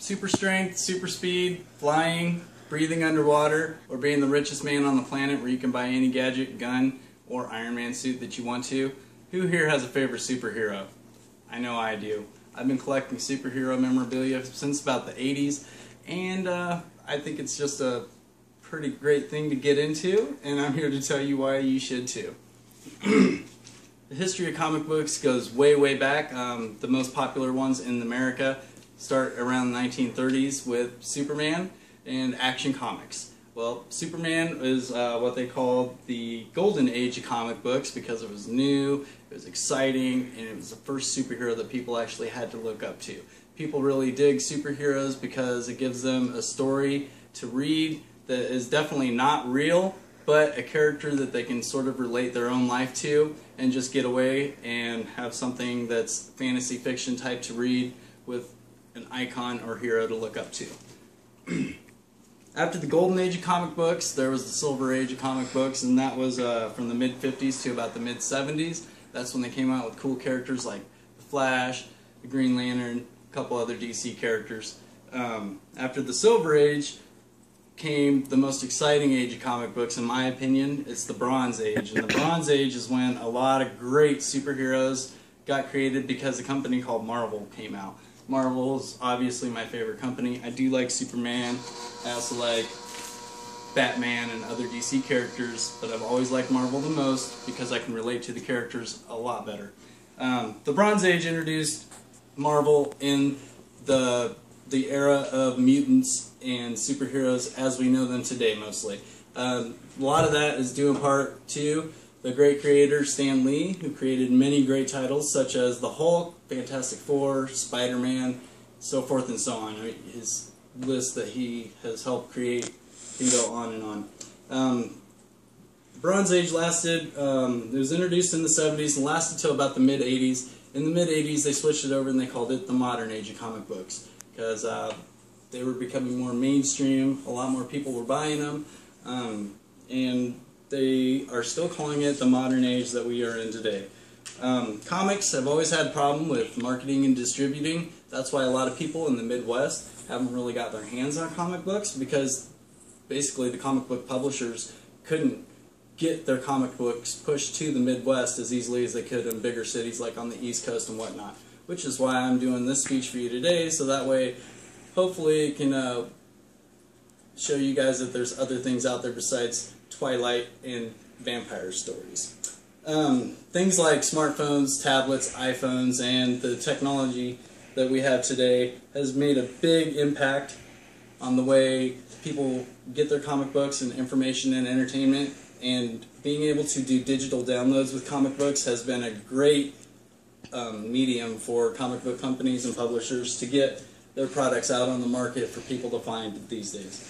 super strength, super speed, flying, breathing underwater, or being the richest man on the planet where you can buy any gadget, gun, or Iron Man suit that you want to. Who here has a favorite superhero? I know I do. I've been collecting superhero memorabilia since about the 80s, and I think it's just a pretty great thing to get into, and I'm here to tell you why you should too. The history of comic books goes way, way back. The most popular ones in America start around the 1930s with Superman and Action Comics. Well, Superman is what they called the golden age of comic books because it was new, it was exciting, and it was the first superhero that people actually had to look up to. People really dig superheroes because it gives them a story to read that is definitely not real, but a character that they can sort of relate their own life to and just get away and have something that's fantasy fiction type to read with an icon or hero to look up to. After the golden age of comic books, there was the silver age of comic books, and that was from the mid-50s to about the mid-70s. That's when they came out with cool characters like the Flash, the Green Lantern, a couple other DC characters. After the silver age came the most exciting age of comic books, in my opinion. It's the Bronze Age, and the Bronze Age is when a lot of great superheroes got created because a company called Marvel came out. Marvel is obviously my favorite company. I do like Superman. I also like Batman and other DC characters, but I've always liked Marvel the most because I can relate to the characters a lot better. The Bronze Age introduced Marvel in the era of mutants and superheroes as we know them today, mostly. A lot of that is due in part to the great creator Stan Lee, who created many great titles such as The Hulk, Fantastic Four, Spider-Man, so forth and so on. His list that he has helped create can go on and on. The Bronze Age lasted, it was introduced in the 70s and lasted until about the mid-80s. In the mid-80s they switched it over and they called it the Modern Age of comic books because they were becoming more mainstream, a lot more people were buying them, and they are still calling it the modern age that we are in today. Comics have always had a problem with marketing and distributing. That's why a lot of people in the Midwest haven't really got their hands on comic books, because basically the comic book publishers couldn't get their comic books pushed to the Midwest as easily as they could in bigger cities like on the East Coast and whatnot. Which is why I'm doing this speech for you today, so that way hopefully it can show you guys that there's other things out there besides Twilight and vampire stories. Things like smartphones, tablets, iPhones, and the technology that we have today has made a big impact on the way people get their comic books and information and entertainment, and being able to do digital downloads with comic books has been a great medium for comic book companies and publishers to get their products out on the market for people to find these days.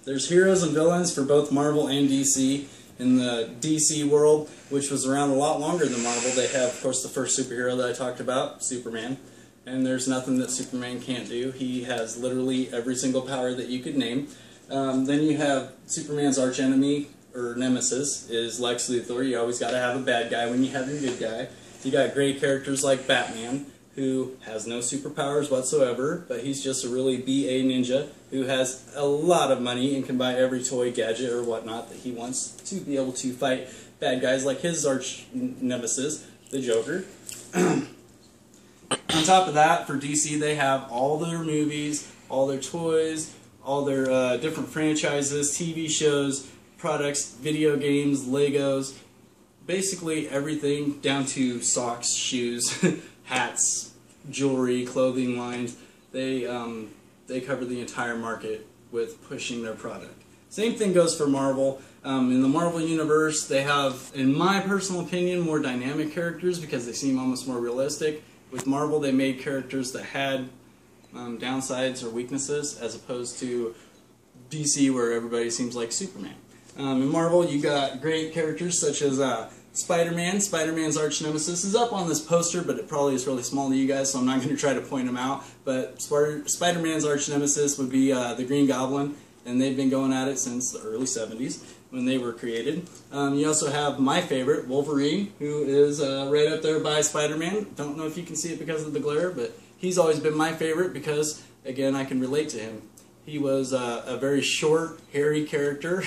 There's heroes and villains for both Marvel and DC. In the DC world, which was around a lot longer than Marvel, they have, of course, the first superhero that I talked about, Superman. And there's nothing that Superman can't do. He has literally every single power that you could name. Then you have Superman's archenemy, or nemesis, is Lex Luthor. You always got to have a bad guy when you have a good guy. You got great characters like Batman, who has no superpowers whatsoever, but he's just a really BA ninja who has a lot of money and can buy every toy, gadget, or whatnot that he wants to be able to fight bad guys like his arch nemesis, the Joker. On top of that, for DC, they have all their movies, all their toys, all their different franchises, TV shows, products, video games, Legos, basically everything down to socks, shoes, hats, jewelry, clothing lines. They cover the entire market with pushing their product. Same thing goes for Marvel. In the Marvel universe, they have, in my personal opinion, more dynamic characters because they seem almost more realistic. With Marvel, they made characters that had downsides or weaknesses, as opposed to DC, where everybody seems like Superman. In Marvel, you got great characters such as Spider-Man. Spider-Man's arch nemesis is up on this poster, but it probably is really small to you guys, so I'm not going to try to point him out. But Spider-Man's arch nemesis would be the Green Goblin, and they've been going at it since the early 70s when they were created. You also have my favorite, Wolverine, who is right up there by Spider-Man. Don't know if you can see it because of the glare, but he's always been my favorite because again, I can relate to him. He was a very short, hairy character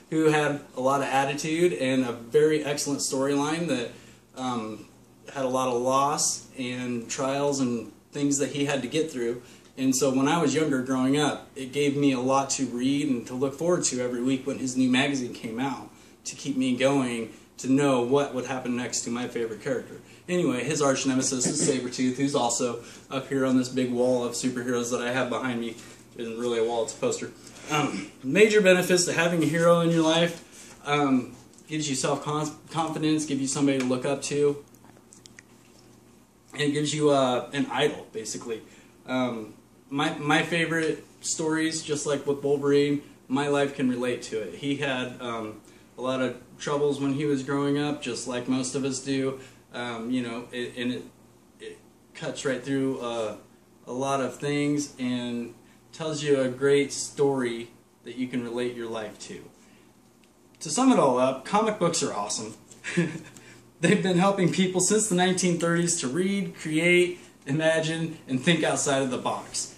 who had a lot of attitude and a very excellent storyline that had a lot of loss and trials and things that he had to get through. And so when I was younger, growing up, it gave me a lot to read and to look forward to every week when his new magazine came out, to keep me going, to know what would happen next to my favorite character. Anyway, his arch nemesis is Sabretooth, who's also up here on this big wall of superheroes that I have behind me. It isn't really a wall, it's a poster. Major benefits to having a hero in your life. Gives you self-confidence, gives you somebody to look up to, and it gives you an idol, basically. My favorite stories, just like with Wolverine, my life can relate to it. He had a lot of troubles when he was growing up, just like most of us do. You know, it cuts right through a lot of things and tells you a great story that you can relate your life to. To sum it all up, comic books are awesome. They've been helping people since the 1930s to read, create, imagine, and think outside of the box.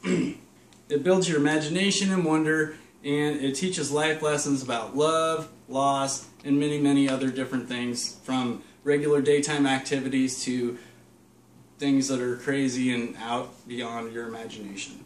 It builds your imagination and wonder, and it teaches life lessons about love, loss, and many, many other different things, from regular daytime activities to things that are crazy and out beyond your imagination.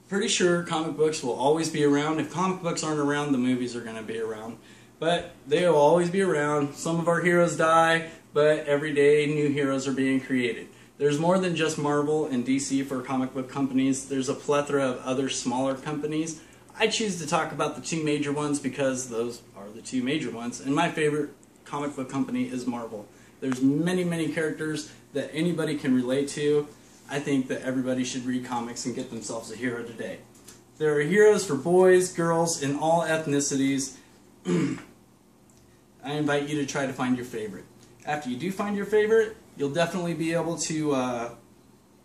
Pretty sure comic books will always be around. If comic books aren't around, the movies are going to be around. But they will always be around. Some of our heroes die, but every day new heroes are being created. There's more than just Marvel and DC for comic book companies. There's a plethora of other smaller companies. I choose to talk about the two major ones because those are the two major ones. And my favorite comic book company is Marvel. There's many, many characters that anybody can relate to. I think that everybody should read comics and get themselves a hero today. There are heroes for boys, girls, and all ethnicities. I invite you to try to find your favorite. After you do find your favorite, you'll definitely be able to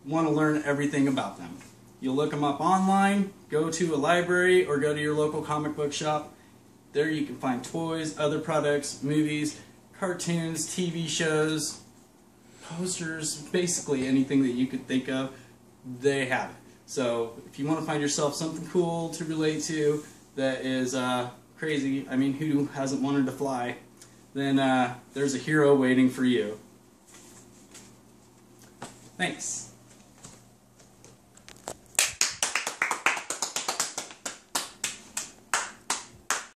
want to learn everything about them. You'll look them up online, go to a library, or go to your local comic book shop. There you can find toys, other products, movies, cartoons, TV shows, posters, basically anything that you could think of, they have it. So if you want to find yourself something cool to relate to that is crazy, I mean, who hasn't wanted to fly, then there's a hero waiting for you. Thanks.